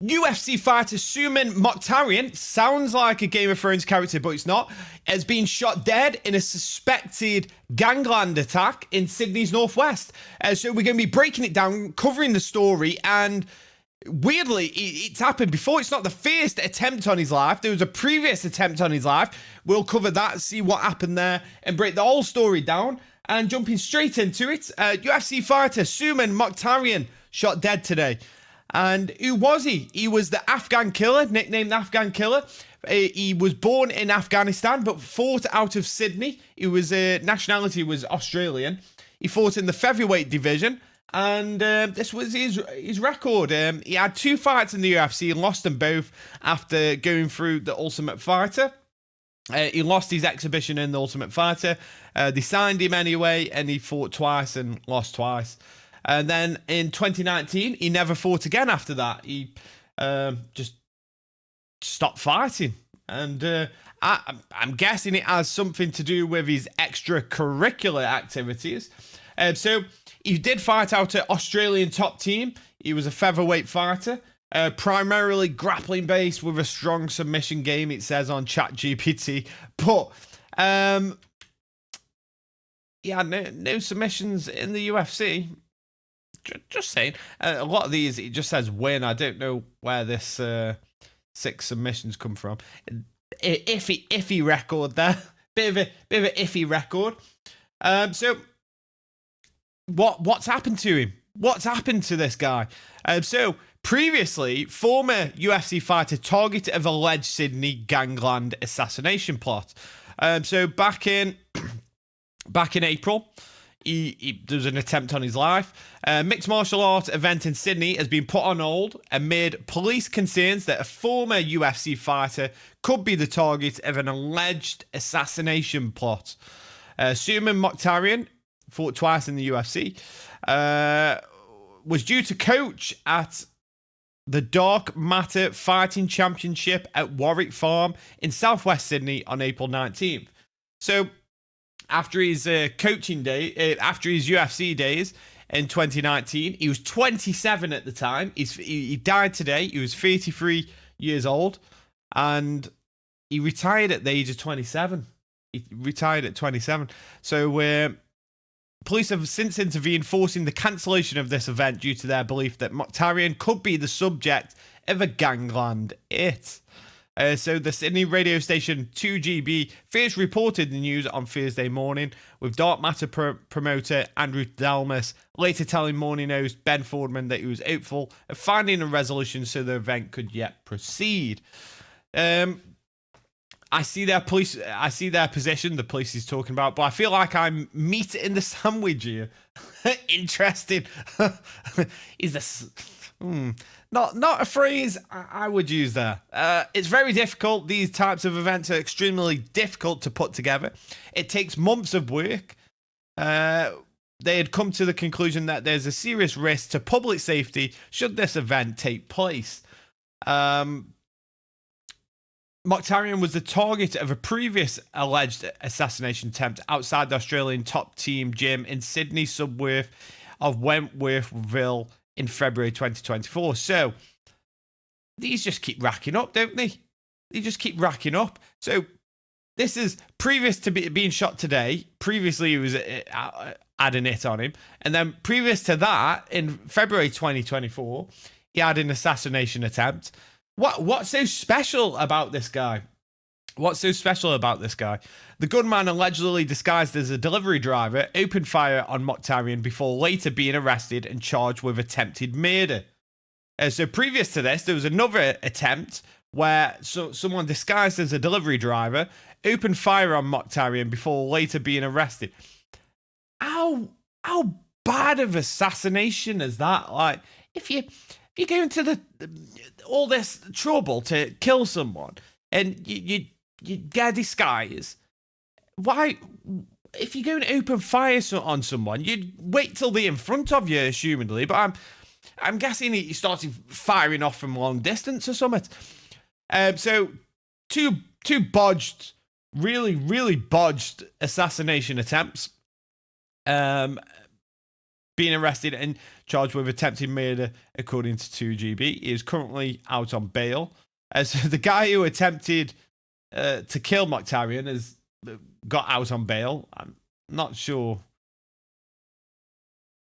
UFC fighter Suman Mokhtarian, sounds like a Game of Thrones character, but it's not, has been shot dead in a suspected gangland attack in Sydney's northwest. So we're going to be breaking it down, covering the story, and weirdly, it's happened before. It's not the first attempt on his life. There was a previous attempt on his life. We'll cover that, see what happened there, and break the whole story down. And jumping straight into it, UFC fighter Suman Mokhtarian shot dead today. And who was he? He was the Afghan killer, nicknamed the Afghan killer. He was born in Afghanistan, but fought out of Sydney. He was nationality was Australian. He fought in the featherweight division, and this was his record. He had 2 fights in the UFC and lost them both after going through the Ultimate Fighter. He lost his exhibition in the Ultimate Fighter. They signed him anyway, and he fought twice and lost twice. And then in 2019, he never fought again after that. He just stopped fighting. And I'm guessing it has something to do with his extracurricular activities. So he did fight out at Australian top team. He was a featherweight fighter, primarily grappling based with a strong submission game, it says on ChatGPT. But yeah, no submissions in the UFC. Just saying. A lot of these, it just says win. I don't know where this 6 submissions come from. Iffy record there. Bit of an iffy record. So what's happened to him? What's happened to this guy? So previously, former UFC fighter target of alleged Sydney gangland assassination plot. So back in April, there was an attempt on his life. Mixed martial arts event in Sydney has been put on hold amid police concerns that a former UFC fighter could be the target of an alleged assassination plot. Suman Mokhtarian fought twice in the UFC. Was due to coach at the Dark Matter Fighting Championship at Warwick Farm in southwest Sydney on April 19th. So after his coaching day, after his UFC days in 2019, he was 27 at the time. He died today. He was 33 years old, and he retired at the age of 27. He retired at 27. So police have since intervened, forcing the cancellation of this event due to their belief that Mokhtarian could be the subject of a gangland hit. So the Sydney radio station 2GB first reported the news on Thursday morning, with Dark Matter promoter Andrew Dalmas later telling Morning host Ben Fordman that he was hopeful of finding a resolution so the event could yet proceed. I see their position, the police is talking about, but I feel like I'm meat in the sandwich here. Interesting. Is this... Not a phrase I would use there. It's very difficult. These types of events are extremely difficult to put together. It takes months of work. They had come to the conclusion that there's a serious risk to public safety should this event take place. Mokhtarian was the target of a previous alleged assassination attempt outside the Australian top team gym in Sydney suburb of Wentworthville in February 2024. So these just keep racking up, don't they? They just keep racking up. So this is previous to being shot today. Previously, he was had an hit on him. And then previous to that, in February 2024, he had an assassination attempt. What's so special about this guy? What's so special about this guy? The gunman, allegedly disguised as a delivery driver, opened fire on Mokhtarian before later being arrested and charged with attempted murder. So previous to this, there was another attempt where someone disguised as a delivery driver opened fire on Mokhtarian before later being arrested. How bad of assassination is that? Like, if you go into all this trouble to kill someone and you get a disguise, why, if you're going to open fire on someone, you'd wait till they're in front of you, assumedly, but I'm guessing he started firing off from long distance or something. So two bodged, really bodged assassination attempts. being arrested and charged with attempted murder, according to 2GB. He is currently out on bail. As the guy who attempted to kill Mokhtarian has got out on bail. I'm not sure.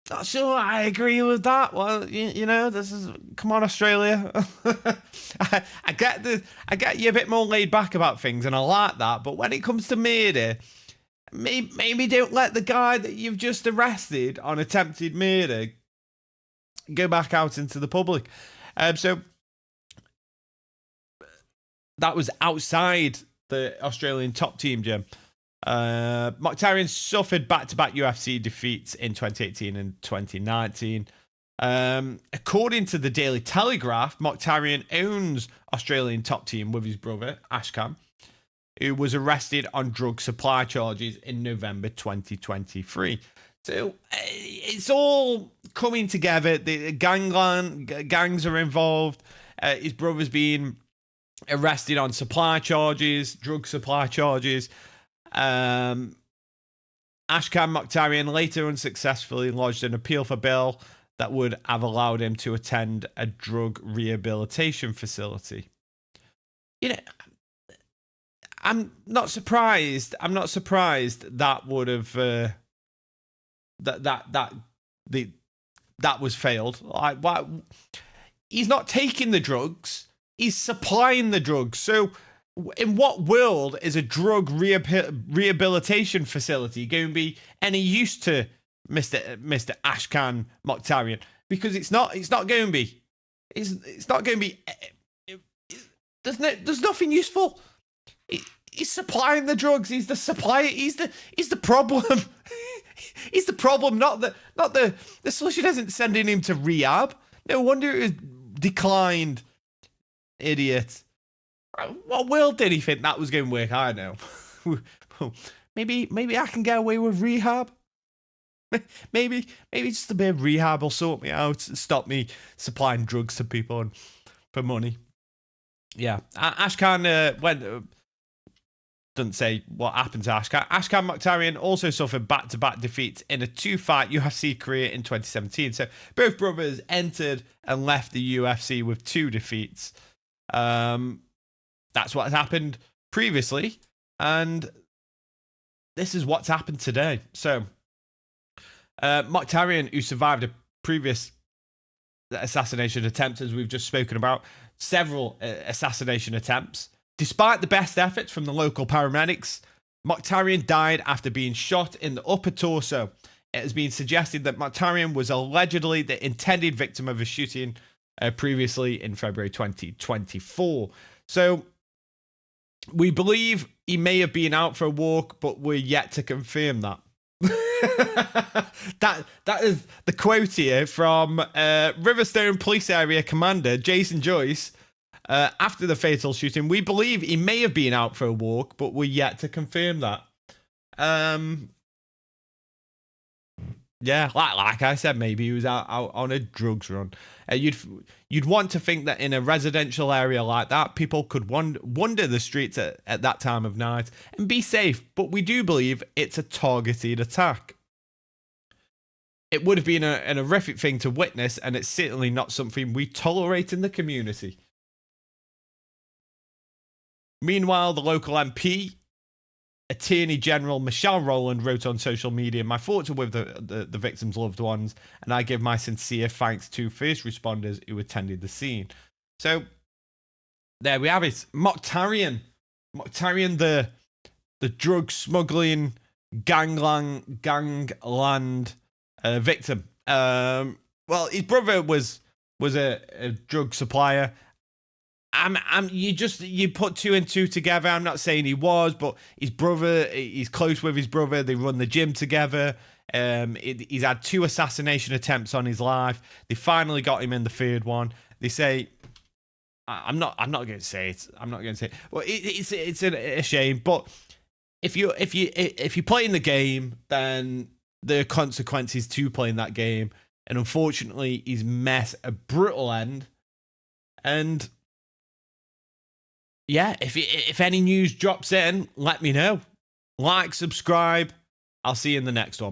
Not sure I agree with that. Well, you know, this is, come on, Australia. I get you a bit more laid back about things, and I like that. But when it comes to murder, maybe don't let the guy that you've just arrested on attempted murder go back out into the public. So that was outside the Australian top team, Jim. Mokhtarian suffered back-to-back UFC defeats in 2018 and 2019. According to the Daily Telegraph, Mokhtarian owns Australian top team with his brother, Ashkan, who was arrested on drug supply charges in November 2023. So it's all coming together. The gangs are involved. His brother's being arrested on supply charges, drug supply charges. Ashkan Mokhtarian later unsuccessfully lodged an appeal for bail that would have allowed him to attend a drug rehabilitation facility. You know, I'm not surprised that would have that was failed. Like, why? He's not taking the drugs, he's supplying the drugs. So in what world is a drug rehabilitation facility going to be any use to Mr. Ashkan Mokhtarian? Because it's not going to be. It's not going to be. There's nothing useful. He's supplying the drugs. He's the supplier. He's the problem. He's the problem. Not the solution isn't sending him to rehab. No wonder it was declined. Idiot. What world did he think that was going to work? I don't know. maybe I can get away with rehab. Maybe just a bit of rehab will sort me out, stop me supplying drugs to people for money. Yeah, Ashkan went. Doesn't say what happened to Ashkan. Ashkan Mokhtarian also suffered back-to-back defeats in a 2-fight UFC career in 2017. So both brothers entered and left the UFC with 2 defeats. That's what has happened previously, and this is what's happened today. So, Mokhtarian, who survived a previous assassination attempt, as we've just spoken about, several assassination attempts. Despite the best efforts from the local paramedics, Mokhtarian died after being shot in the upper torso. It has been suggested that Mokhtarian was allegedly the intended victim of a shooting previously in February 2024. So we believe he may have been out for a walk, but we're yet to confirm that. that is the quote here from Riverstone Police Area Commander Jason Joyce. After the fatal shooting, we believe he may have been out for a walk, but we're yet to confirm that. Yeah, like I said, maybe he was out on a drugs run. You'd want to think that in a residential area like that, people could wander the streets at that time of night and be safe. But we do believe it's a targeted attack. It would have been an horrific thing to witness, and it's certainly not something we tolerate in the community. Meanwhile, the local MP, Attorney General Michelle Rowland, wrote on social media, "My thoughts are with the victims' loved ones, and I give my sincere thanks to first responders who attended the scene." So, there we have it. Mokhtarian, the drug smuggling gangland victim. Well, his brother was a drug supplier. You put 2 and 2 together. I'm not saying he was, but his brother, he's close with his brother. They run the gym together. He's had 2 assassination attempts on his life. They finally got him in the 3rd one. They say, I'm not going to say it. I'm not going to say it. Well, it's a shame, but if you play in the game, then there are consequences to playing that game. And unfortunately, he's met a brutal end. And yeah, if any news drops in, let me know. Like, subscribe. I'll see you in the next one.